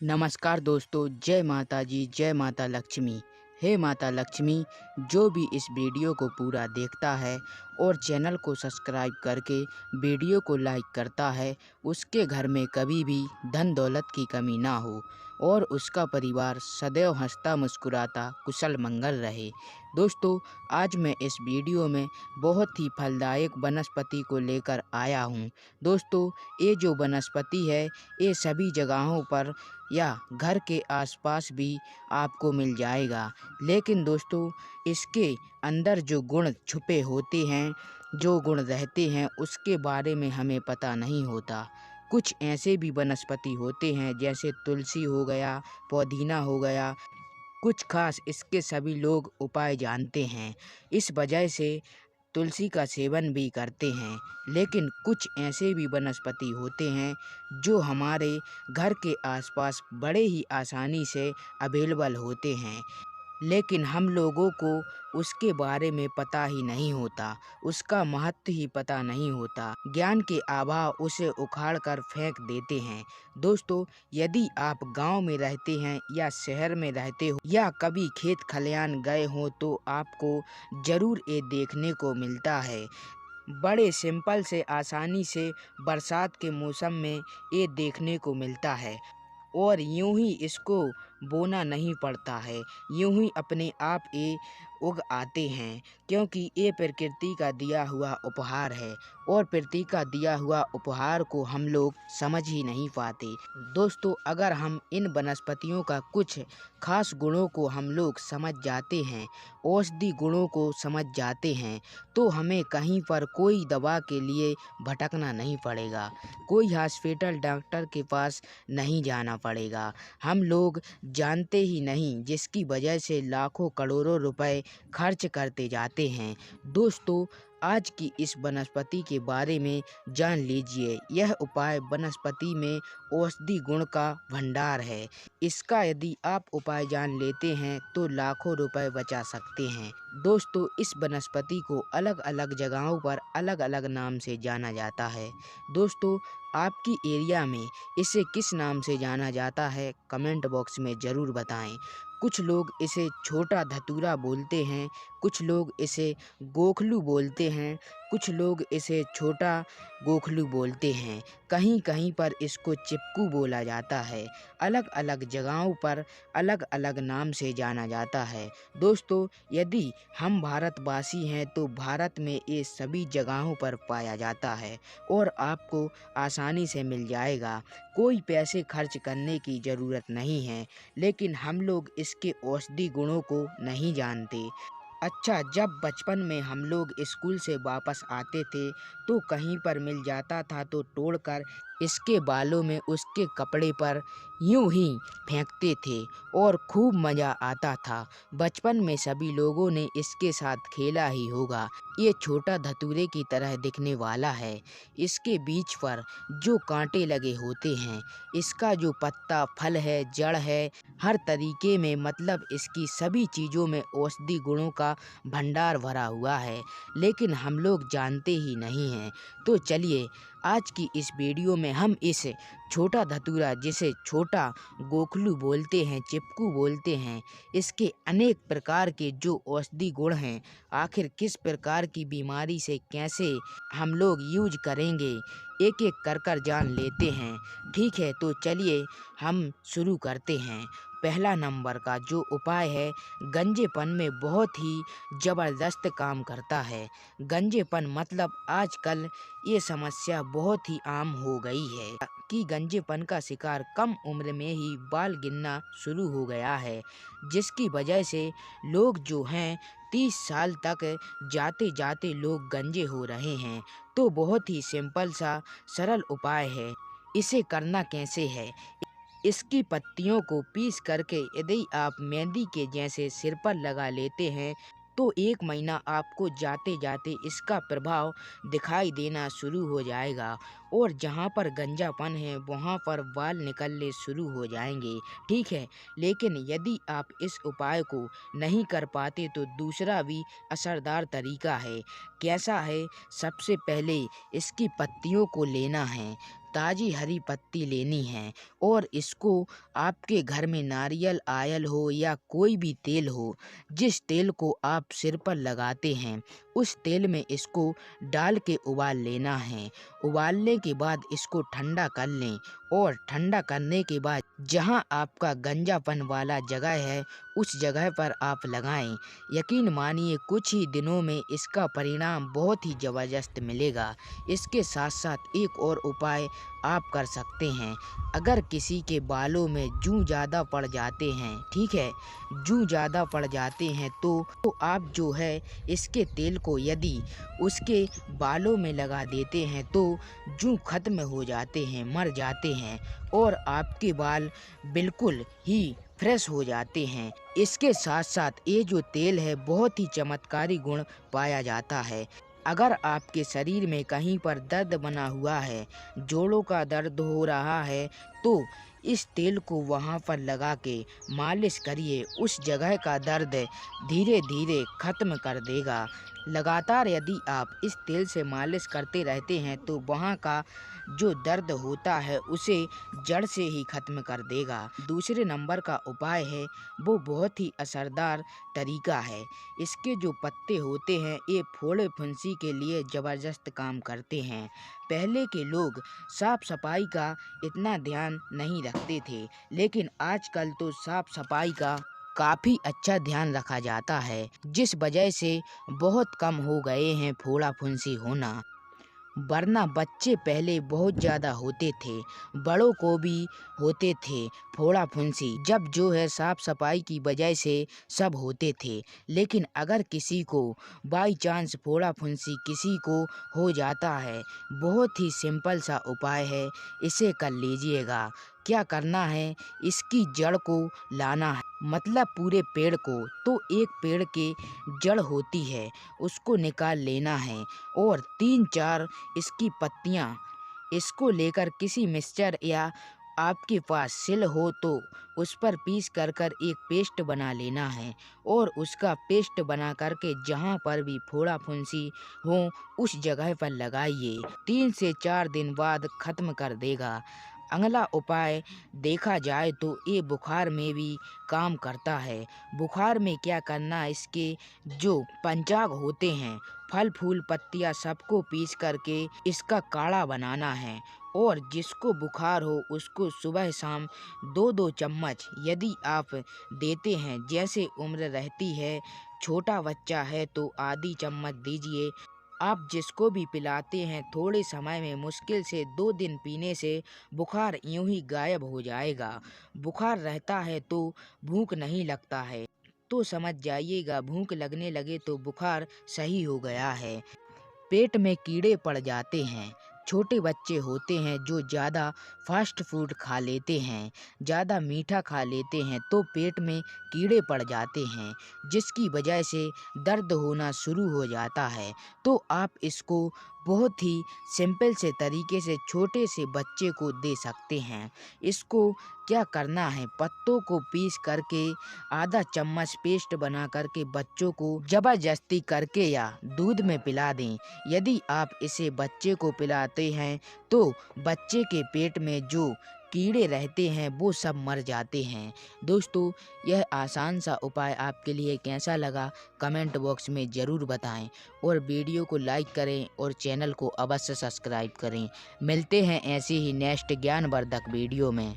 नमस्कार दोस्तों, जय माता जी, जय माता लक्ष्मी। हे माता लक्ष्मी, जो भी इस वीडियो को पूरा देखता है और चैनल को सब्सक्राइब करके वीडियो को लाइक करता है, उसके घर में कभी भी धन दौलत की कमी ना हो और उसका परिवार सदैव हंसता मुस्कुराता कुशल मंगल रहे। दोस्तों, आज मैं इस वीडियो में बहुत ही फलदायक वनस्पति को लेकर आया हूँ। दोस्तों, ये जो वनस्पति है, ये सभी जगहों पर या घर के आसपास भी आपको मिल जाएगा। लेकिन दोस्तों, इसके अंदर जो गुण छुपे होते हैं, जो गुण रहते हैं, उसके बारे में हमें पता नहीं होता। कुछ ऐसे भी वनस्पति होते हैं जैसे तुलसी हो गया, पुदीना हो गया, कुछ खास इसके सभी लोग उपाय जानते हैं। इस वजह से तुलसी का सेवन भी करते हैं। लेकिन कुछ ऐसे भी वनस्पति होते हैं जो हमारे घर के आसपास बड़े ही आसानी से अवेलेबल होते हैं, लेकिन हम लोगों को उसके बारे में पता ही नहीं होता, उसका महत्व ही पता नहीं होता। ज्ञान के अभाव उसे उखाड़ कर फेंक देते हैं। दोस्तों, यदि आप गांव में रहते हैं या शहर में रहते हो या कभी खेत खलिहान गए हो तो आपको ज़रूर ये देखने को मिलता है। बड़े सिंपल से आसानी से बरसात के मौसम में ये देखने को मिलता है और यूं ही इसको बोना नहीं पड़ता है, यूं ही अपने आप ये उग आते हैं, क्योंकि ये प्रकृति का दिया हुआ उपहार है और प्रकृति का दिया हुआ उपहार को हम लोग समझ ही नहीं पाते। दोस्तों, अगर हम इन वनस्पतियों का कुछ खास गुणों को हम लोग समझ जाते हैं, औषधि गुणों को समझ जाते हैं, तो हमें कहीं पर कोई दवा के लिए भटकना नहीं पड़ेगा, कोई हॉस्पिटल डॉक्टर के पास नहीं जाना पड़ेगा। हम लोग जानते ही नहीं, जिसकी वजह से लाखों करोड़ों रुपए खर्च करते जाते हैं। दोस्तों, आज की इस वनस्पति के बारे में जान लीजिए। यह उपाय वनस्पति में औषधि गुण का भंडार है। इसका यदि आप उपाय जान लेते हैं तो लाखों रुपए बचा सकते हैं। दोस्तों, इस वनस्पति को अलग अलग जगहों पर अलग अलग नाम से जाना जाता है। दोस्तों, आपकी एरिया में इसे किस नाम से जाना जाता है, कमेंट बॉक्स में ज़रूर बताएं। कुछ लोग इसे छोटा धतूरा बोलते हैं, कुछ लोग इसे गोखलू बोलते हैं, कुछ लोग इसे छोटा गोखलू बोलते हैं, कहीं कहीं पर इसको चिपकू बोला जाता है। अलग अलग जगहों पर अलग अलग नाम से जाना जाता है। दोस्तों, यदि हम भारतवासी हैं तो भारत में ये सभी जगहों पर पाया जाता है और आपको आसानी से मिल जाएगा। कोई पैसे खर्च करने की ज़रूरत नहीं है, लेकिन हम लोग इसके औषधि गुणों को नहीं जानते। अच्छा, जब बचपन में हम लोग स्कूल से वापस आते थे तो कहीं पर मिल जाता था तो तोड़कर इसके बालों में उसके कपड़े पर यूं ही फेंकते थे और खूब मज़ा आता था। बचपन में सभी लोगों ने इसके साथ खेला ही होगा। ये छोटा धतूरे की तरह दिखने वाला है। इसके बीच पर जो कांटे लगे होते हैं, इसका जो पत्ता, फल है, जड़ है, हर तरीके में, मतलब इसकी सभी चीज़ों में औषधि गुणों का भंडार भरा हुआ है, लेकिन हम लोग जानते ही नहीं हैं। तो चलिए, आज की इस वीडियो में हम इस छोटा धतूरा, जिसे छोटा गोखलू बोलते हैं, चिपकू बोलते हैं, इसके अनेक प्रकार के जो औषधि गुण हैं, आखिर किस प्रकार की बीमारी से कैसे हम लोग यूज करेंगे, एक एक कर जान लेते हैं। ठीक है, तो चलिए हम शुरू करते हैं। पहला नंबर का जो उपाय है, गंजेपन में बहुत ही ज़बरदस्त काम करता है। गंजेपन मतलब आजकल ये समस्या बहुत ही आम हो गई है कि गंजेपन का शिकार कम उम्र में ही बाल गिरना शुरू हो गया है, जिसकी वजह से लोग जो हैं 30 साल तक जाते जाते लोग गंजे हो रहे हैं। तो बहुत ही सिंपल सा सरल उपाय है। इसे करना कैसे है? इसकी पत्तियों को पीस करके यदि आप मेहंदी के जैसे सिर पर लगा लेते हैं तो 1 महीना आपको जाते जाते इसका प्रभाव दिखाई देना शुरू हो जाएगा और जहाँ पर गंजापन है वहाँ पर बाल निकलने शुरू हो जाएंगे, ठीक है। लेकिन यदि आप इस उपाय को नहीं कर पाते तो दूसरा भी असरदार तरीका है। कैसा है? सबसे पहले इसकी पत्तियों को लेना है, ताज़ी हरी पत्ती लेनी है और इसको आपके घर में नारियल आयल हो या कोई भी तेल हो, जिस तेल को आप सिर पर लगाते हैं उस तेल में इसको डाल के उबाल लेना है। उबालने के बाद इसको ठंडा कर लें और ठंडा करने के बाद जहां आपका गंजापन वाला जगह है उस जगह पर आप लगाएं। यकीन मानिए कुछ ही दिनों में इसका परिणाम बहुत ही ज़बरदस्त मिलेगा। इसके साथ साथ एक और उपाय आप कर सकते हैं। अगर किसी के बालों में जूं ज़्यादा पड़ जाते हैं, ठीक है, जूं ज़्यादा पड़ जाते हैं तो आप जो है इसके तेल को यदि उसके बालों में लगा देते हैं तो जूं खत्म हो जाते हैं, मर जाते हैं और आपके बाल बिल्कुल ही फ्रेश हो जाते हैं। इसके साथ साथ ये जो तेल है बहुत ही चमत्कारी गुण पाया जाता है। अगर आपके शरीर में कहीं पर दर्द बना हुआ है, जोड़ों का दर्द हो रहा है, तो इस तेल को वहां पर लगा के मालिश करिए। उस जगह का दर्द धीरे धीरे खत्म कर देगा। लगातार यदि आप इस तेल से मालिश करते रहते हैं तो वहाँ का जो दर्द होता है उसे जड़ से ही खत्म कर देगा। दूसरे नंबर का उपाय है वो बहुत ही असरदार तरीका है। इसके जो पत्ते होते हैं ये फोड़े फुंसी के लिए ज़बरदस्त काम करते हैं। पहले के लोग साफ सफाई का इतना ध्यान नहीं रखते थे, लेकिन आजकल तो साफ सफाई का काफ़ी अच्छा ध्यान रखा जाता है, जिस वजह से बहुत कम हो गए हैं फोड़ा फुंसी होना। वरना बच्चे पहले बहुत ज़्यादा होते थे, बड़ों को भी होते थे फोड़ा फुंसी, जब जो है साफ सफाई की वजह से सब होते थे। लेकिन अगर किसी को बाई चांस फोड़ा फुंसी किसी को हो जाता है, बहुत ही सिंपल सा उपाय है, इसे कर लीजिएगा। क्या करना है, इसकी जड़ को लाना है, मतलब पूरे पेड़ को। तो एक पेड़ के जड़ होती है उसको निकाल लेना है और 3-4 इसकी पत्तियां, इसको लेकर किसी मिक्सचर या आपके पास सिल हो तो उस पर पीस कर एक पेस्ट बना लेना है और उसका पेस्ट बना करके जहाँ पर भी फोड़ा फुंसी हो उस जगह पर लगाइए। 3 से 4 दिन बाद खत्म कर देगा। अगला उपाय देखा जाए तो ये बुखार में भी काम करता है। बुखार में क्या करना, इसके जो पंचांग होते हैं, फल फूल पत्तियां सबको पीस करके इसका काढ़ा बनाना है और जिसको बुखार हो उसको सुबह शाम 2-2 चम्मच यदि आप देते हैं, जैसे उम्र रहती है, छोटा बच्चा है तो आधी चम्मच दीजिए। आप जिसको भी पिलाते हैं थोड़े समय में मुश्किल से 2 दिन पीने से बुखार यूं ही गायब हो जाएगा। बुखार रहता है तो भूख नहीं लगता है, तो समझ जाइएगा भूख लगने लगे तो बुखार सही हो गया है। पेट में कीड़े पड़ जाते हैं, छोटे बच्चे होते हैं जो ज़्यादा फास्ट फूड खा लेते हैं, ज़्यादा मीठा खा लेते हैं तो पेट में कीड़े पड़ जाते हैं, जिसकी वजह से दर्द होना शुरू हो जाता है। तो आप इसको बहुत ही सिंपल से तरीके से छोटे से बच्चे को दे सकते हैं। इसको क्या करना है, पत्तों को पीस करके आधा चम्मच पेस्ट बना करके बच्चों को जबरदस्ती करके या दूध में पिला दें। यदि आप इसे बच्चे को पिलाते हैं तो बच्चे के पेट में जो कीड़े रहते हैं वो सब मर जाते हैं। दोस्तों, यह आसान सा उपाय आपके लिए कैसा लगा कमेंट बॉक्स में ज़रूर बताएं और वीडियो को लाइक करें और चैनल को अवश्य सब्सक्राइब करें। मिलते हैं ऐसे ही नेक्स्ट ज्ञानवर्धक वीडियो में।